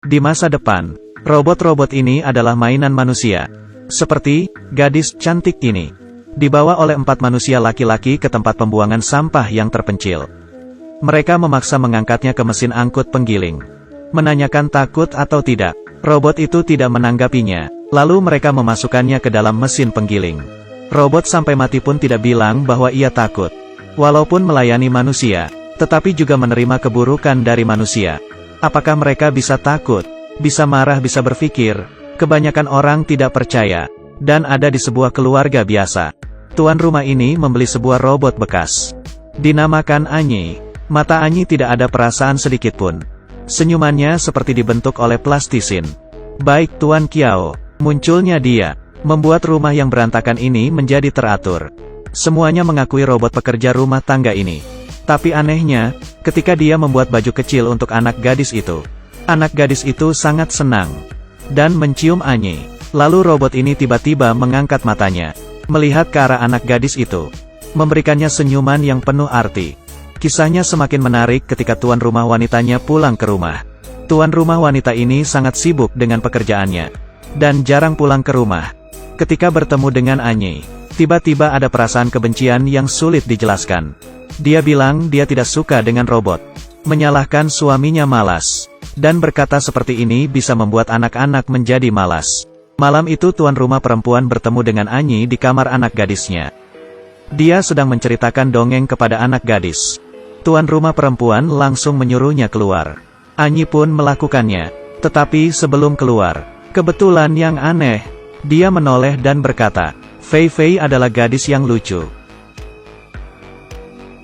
Di masa depan, robot-robot ini adalah mainan manusia. Seperti gadis cantik ini. Dibawa oleh 4 manusia laki-laki ke tempat pembuangan sampah yang terpencil. Mereka memaksa mengangkatnya ke mesin angkut penggiling. Menanyakan takut atau tidak. Robot itu tidak menanggapinya. Lalu mereka memasukkannya ke dalam mesin penggiling. Robot sampai mati pun tidak bilang bahwa ia takut. Walaupun melayani manusia, tetapi juga menerima keburukan dari manusia. Apakah mereka bisa takut? Bisa marah, bisa berpikir? Kebanyakan orang tidak percaya. Dan ada di sebuah keluarga biasa. Tuan rumah ini membeli sebuah robot bekas. Dinamakan Anyi. Mata Anyi tidak ada perasaan sedikitpun. Senyumannya seperti dibentuk oleh plastisin. Baik Tuan Kiao, munculnya dia, membuat rumah yang berantakan ini menjadi teratur. Semuanya mengakui robot pekerja rumah tangga ini. Tapi anehnya, ketika dia membuat baju kecil untuk anak gadis itu, anak gadis itu sangat senang. Dan mencium Anyi. Lalu robot ini tiba-tiba mengangkat matanya, melihat ke arah anak gadis itu. Memberikannya senyuman yang penuh arti. Kisahnya semakin menarik ketika tuan rumah wanitanya pulang ke rumah. Tuan rumah wanita ini sangat sibuk dengan pekerjaannya. Dan jarang pulang ke rumah. Ketika bertemu dengan Anyi, tiba-tiba ada perasaan kebencian yang sulit dijelaskan. Dia bilang dia tidak suka dengan robot. Menyalahkan suaminya malas. Dan berkata seperti ini bisa membuat anak-anak menjadi malas. Malam itu tuan rumah perempuan bertemu dengan Anyi di kamar anak gadisnya. Dia sedang menceritakan dongeng kepada anak gadis. Tuan rumah perempuan langsung menyuruhnya keluar. Anyi pun melakukannya. Tetapi sebelum keluar, kebetulan yang aneh, dia menoleh dan berkata, Fei Fei adalah gadis yang lucu.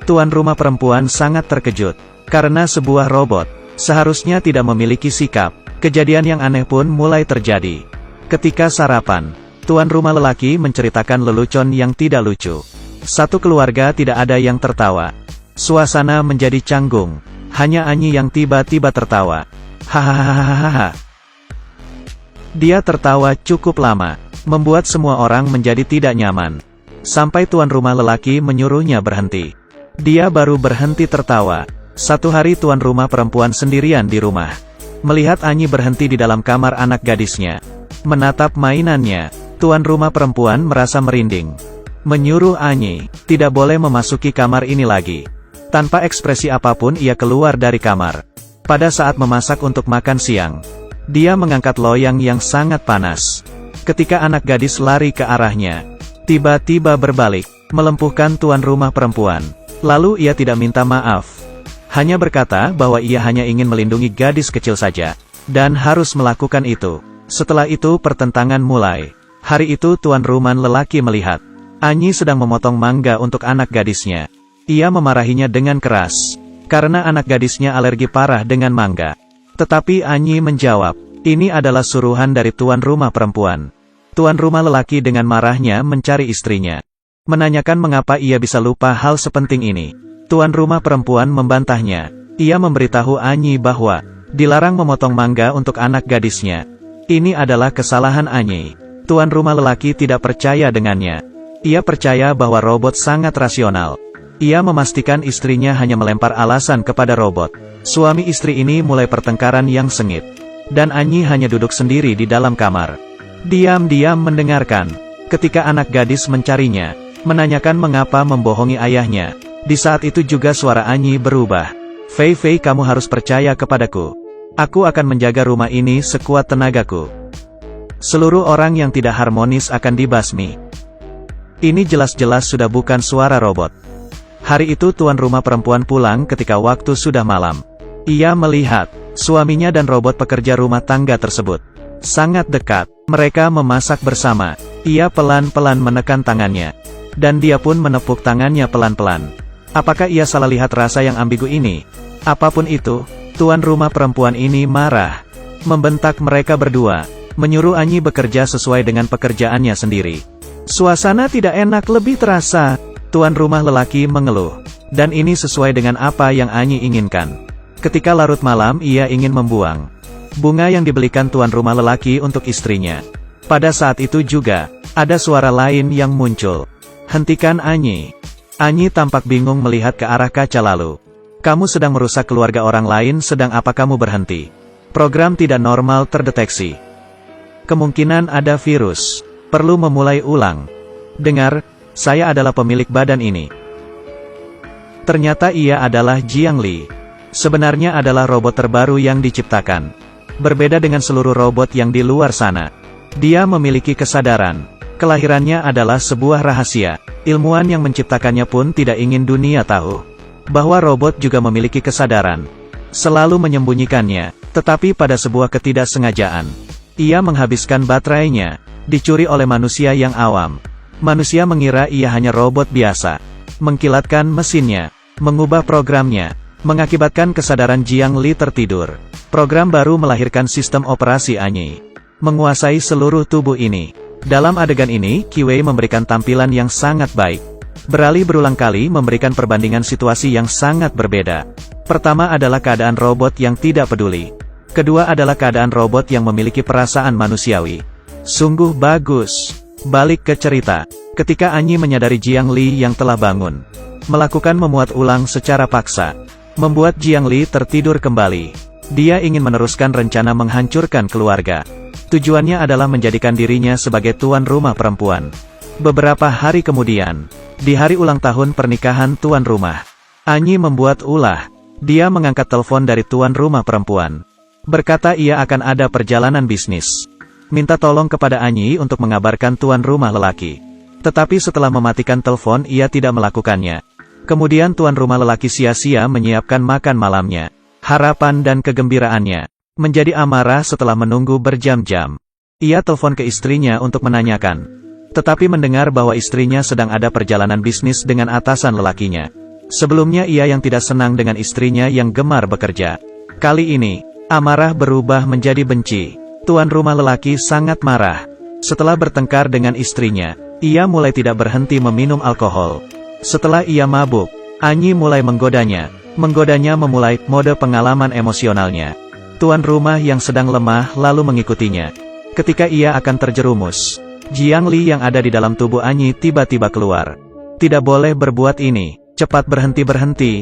Tuan rumah perempuan sangat terkejut. Karena sebuah robot seharusnya tidak memiliki sikap. Kejadian yang aneh pun mulai terjadi. Ketika sarapan, tuan rumah lelaki menceritakan lelucon yang tidak lucu. Satu keluarga tidak ada yang tertawa. Suasana menjadi canggung. Hanya Anyi yang tiba-tiba tertawa. Hahaha. Dia tertawa cukup lama, membuat semua orang menjadi tidak nyaman. Sampai tuan rumah lelaki menyuruhnya berhenti. Dia baru berhenti tertawa. Satu hari tuan rumah perempuan sendirian di rumah. Melihat Anyi berhenti di dalam kamar anak gadisnya. Menatap mainannya, tuan rumah perempuan merasa merinding. Menyuruh Anyi, tidak boleh memasuki kamar ini lagi. Tanpa ekspresi apapun ia keluar dari kamar. Pada saat memasak untuk makan siang, dia mengangkat loyang yang sangat panas. Ketika anak gadis lari ke arahnya, tiba-tiba berbalik, melumpuhkan tuan rumah perempuan. Lalu ia tidak minta maaf. Hanya berkata bahwa ia hanya ingin melindungi gadis kecil saja. Dan harus melakukan itu. Setelah itu pertentangan mulai. Hari itu tuan rumah lelaki melihat Anyi sedang memotong mangga untuk anak gadisnya. Ia memarahinya dengan keras. Karena anak gadisnya alergi parah dengan mangga. Tetapi Anyi menjawab, ini adalah suruhan dari tuan rumah perempuan. Tuan rumah lelaki dengan marahnya mencari istrinya. Menanyakan mengapa ia bisa lupa hal sepenting ini. Tuan rumah perempuan membantahnya. Ia memberitahu Anyi bahwa dilarang memotong mangga untuk anak gadisnya. Ini adalah kesalahan Anyi. Tuan rumah lelaki tidak percaya dengannya. Ia percaya bahwa robot sangat rasional. Ia memastikan istrinya hanya melempar alasan kepada robot. Suami istri ini mulai pertengkaran yang sengit. Dan Anyi hanya duduk sendiri di dalam kamar. Diam-diam mendengarkan. Ketika anak gadis mencarinya, menanyakan mengapa membohongi ayahnya. Di saat itu juga suara Anyi berubah. Fei Fei, kamu harus percaya kepadaku. Aku akan menjaga rumah ini sekuat tenagaku. Seluruh orang yang tidak harmonis akan dibasmi. Ini jelas-jelas sudah bukan suara robot. Hari itu tuan rumah perempuan pulang ketika waktu sudah malam. Ia melihat suaminya dan robot pekerja rumah tangga tersebut sangat dekat. Mereka memasak bersama. Ia pelan-pelan menekan tangannya. Dan dia pun menepuk tangannya pelan-pelan. Apakah ia salah lihat rasa yang ambigu ini? Apapun itu, tuan rumah perempuan ini marah. Membentak mereka berdua. Menyuruh Anyi bekerja sesuai dengan pekerjaannya sendiri. Suasana tidak enak lebih terasa. Tuan rumah lelaki mengeluh. Dan ini sesuai dengan apa yang Anyi inginkan. Ketika larut malam ia ingin membuang bunga yang dibelikan tuan rumah lelaki untuk istrinya. Pada saat itu juga, ada suara lain yang muncul. Hentikan Anyi. Anyi tampak bingung melihat ke arah kaca lalu. Kamu sedang merusak keluarga orang lain, sedang apa kamu berhenti? Program tidak normal terdeteksi. Kemungkinan ada virus. Perlu memulai ulang. Dengar, saya adalah pemilik badan ini. Ternyata ia adalah Jiang Li. Sebenarnya adalah robot terbaru yang diciptakan. Berbeda dengan seluruh robot yang di luar sana. Dia memiliki kesadaran. Kelahirannya adalah sebuah rahasia. Ilmuwan yang menciptakannya pun tidak ingin dunia tahu bahwa robot juga memiliki kesadaran. Selalu menyembunyikannya, tetapi pada sebuah ketidaksengajaan, ia menghabiskan baterainya, dicuri oleh manusia yang awam. Manusia mengira ia hanya robot biasa. Mengkilatkan mesinnya, mengubah programnya, mengakibatkan kesadaran Jiang Li tertidur. Program baru melahirkan sistem operasi Anyi, menguasai seluruh tubuh ini. Dalam adegan ini, Qi Wei memberikan tampilan yang sangat baik. Beralih berulang kali memberikan perbandingan situasi yang sangat berbeda. Pertama adalah keadaan robot yang tidak peduli. Kedua adalah keadaan robot yang memiliki perasaan manusiawi. Sungguh bagus. Balik ke cerita. Ketika Anyi menyadari Jiang Li yang telah bangun, melakukan memuat ulang secara paksa, membuat Jiang Li tertidur kembali. Dia ingin meneruskan rencana menghancurkan keluarga. Tujuannya adalah menjadikan dirinya sebagai tuan rumah perempuan. Beberapa hari kemudian, di hari ulang tahun pernikahan tuan rumah, Anyi membuat ulah. Dia mengangkat telepon dari tuan rumah perempuan. Berkata ia akan ada perjalanan bisnis. Minta tolong kepada Anyi untuk mengabarkan tuan rumah lelaki. Tetapi setelah mematikan telepon ia tidak melakukannya. Kemudian tuan rumah lelaki sia-sia menyiapkan makan malamnya. Harapan dan kegembiraannya menjadi amarah setelah menunggu berjam-jam. Ia telepon ke istrinya untuk menanyakan. Tetapi mendengar bahwa istrinya sedang ada perjalanan bisnis dengan atasan lelakinya. Sebelumnya ia yang tidak senang dengan istrinya yang gemar bekerja. Kali ini, amarah berubah menjadi benci. Tuan rumah lelaki sangat marah. Setelah bertengkar dengan istrinya, ia mulai tidak berhenti meminum alkohol. Setelah ia mabuk, Anyi mulai menggodanya. Menggodanya memulai mode pengalaman emosionalnya. Tuan rumah yang sedang lemah lalu mengikutinya. Ketika ia akan terjerumus, Jiang Li yang ada di dalam tubuh Anyi tiba-tiba keluar. Tidak boleh berbuat ini. Cepat berhenti-berhenti.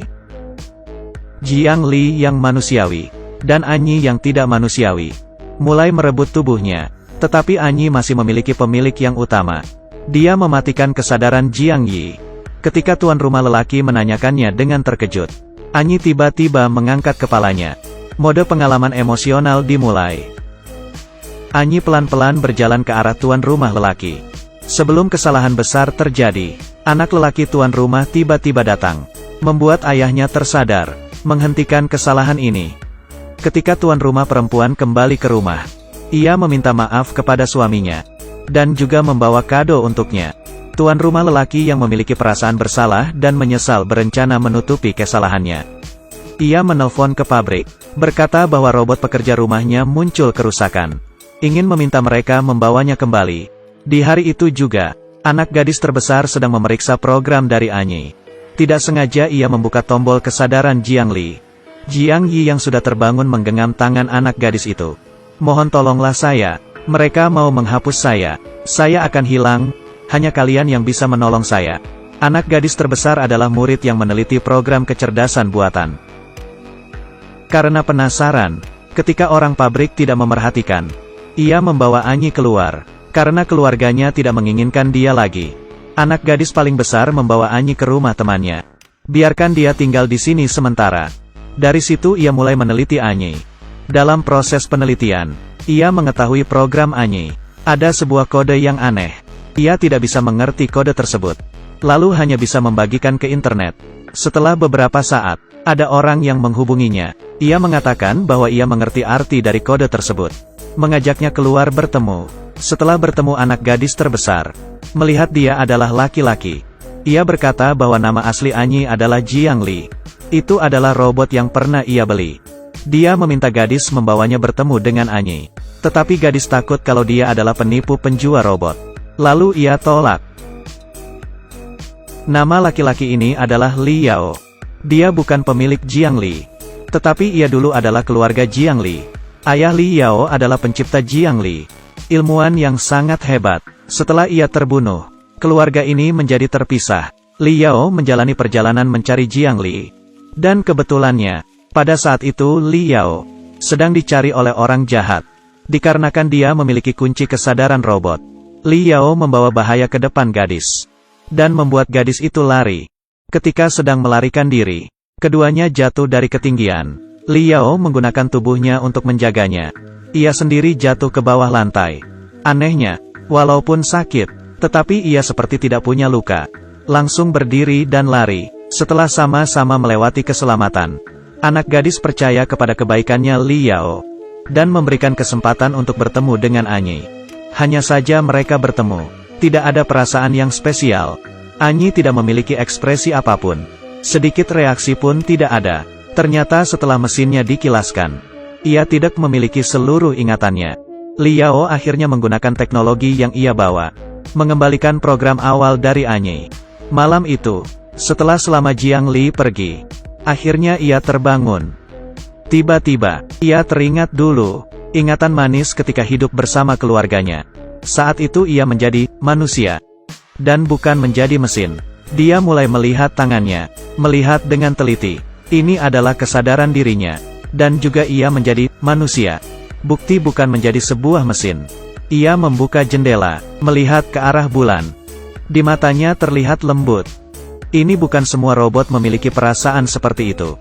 Jiang Li yang manusiawi, dan Anyi yang tidak manusiawi, mulai merebut tubuhnya. Tetapi Anyi masih memiliki pemilik yang utama. Dia mematikan kesadaran Jiang Yi. Ketika tuan rumah lelaki menanyakannya dengan terkejut, Anyi tiba-tiba mengangkat kepalanya. Mode pengalaman emosional dimulai. Anyi pelan-pelan berjalan ke arah tuan rumah lelaki. Sebelum kesalahan besar terjadi, anak lelaki tuan rumah tiba-tiba datang, membuat ayahnya tersadar, menghentikan kesalahan ini. Ketika tuan rumah perempuan kembali ke rumah, ia meminta maaf kepada suaminya, dan juga membawa kado untuknya. Tuan rumah lelaki yang memiliki perasaan bersalah dan menyesal berencana menutupi kesalahannya. Ia menelpon ke pabrik, berkata bahwa robot pekerja rumahnya muncul kerusakan. Ingin meminta mereka membawanya kembali. Di hari itu juga, anak gadis terbesar sedang memeriksa program dari Anyi. Tidak sengaja ia membuka tombol kesadaran Jiang Li. Jiang Yi yang sudah terbangun menggenggam tangan anak gadis itu. Mohon tolonglah saya, mereka mau menghapus saya akan hilang, hanya kalian yang bisa menolong saya. Anak gadis terbesar adalah murid yang meneliti program kecerdasan buatan. Karena penasaran, ketika orang pabrik tidak memerhatikan, ia membawa Anyi keluar. Karena keluarganya tidak menginginkan dia lagi, anak gadis paling besar membawa Anyi ke rumah temannya. Biarkan dia tinggal di sini sementara. Dari situ ia mulai meneliti Anyi. Dalam proses penelitian, ia mengetahui program Anyi. Ada sebuah kode yang aneh. Ia tidak bisa mengerti kode tersebut. Lalu hanya bisa membagikan ke internet. Setelah beberapa saat, ada orang yang menghubunginya. Ia mengatakan bahwa ia mengerti arti dari kode tersebut. Mengajaknya keluar bertemu. Setelah bertemu anak gadis terbesar, melihat dia adalah laki-laki, ia berkata bahwa nama asli Anyi adalah Jiang Li. Itu adalah robot yang pernah ia beli. Dia meminta gadis membawanya bertemu dengan Anyi. Tetapi gadis takut kalau dia adalah penipu penjual robot. Lalu ia tolak. Nama laki-laki ini adalah Li Yao. Dia bukan pemilik Jiang Li. Tetapi ia dulu adalah keluarga Jiang Li. Ayah Li Yao adalah pencipta Jiang Li. Ilmuwan yang sangat hebat. Setelah ia terbunuh, keluarga ini menjadi terpisah. Li Yao menjalani perjalanan mencari Jiang Li. Dan kebetulannya, pada saat itu Li Yao sedang dicari oleh orang jahat. Dikarenakan dia memiliki kunci kesadaran robot, Li Yao membawa bahaya ke depan gadis, dan membuat gadis itu lari. Ketika sedang melarikan diri, keduanya jatuh dari ketinggian. Li Yao menggunakan tubuhnya untuk menjaganya. Ia sendiri jatuh ke bawah lantai. Anehnya, walaupun sakit, tetapi ia seperti tidak punya luka. Langsung berdiri dan lari. Setelah sama-sama melewati keselamatan, anak gadis percaya kepada kebaikannya Li Yao, dan memberikan kesempatan untuk bertemu dengan Anyi. Hanya saja mereka bertemu. Tidak ada perasaan yang spesial. Anyi tidak memiliki ekspresi apapun. Sedikit reaksi pun tidak ada. Ternyata setelah mesinnya dikilaskan, ia tidak memiliki seluruh ingatannya. Li Yao akhirnya menggunakan teknologi yang ia bawa, mengembalikan program awal dari Anyi. Malam itu, setelah selama Jiang Li pergi, akhirnya ia terbangun. Tiba-tiba, ia teringat dulu, ingatan manis ketika hidup bersama keluarganya. Saat itu ia menjadi manusia, dan bukan menjadi mesin. Dia mulai melihat tangannya, melihat dengan teliti. Ini adalah kesadaran dirinya, dan juga ia menjadi manusia. Bukti bukan menjadi sebuah mesin. Ia membuka jendela, melihat ke arah bulan. Di matanya terlihat lembut. Ini bukan semua robot memiliki perasaan seperti itu.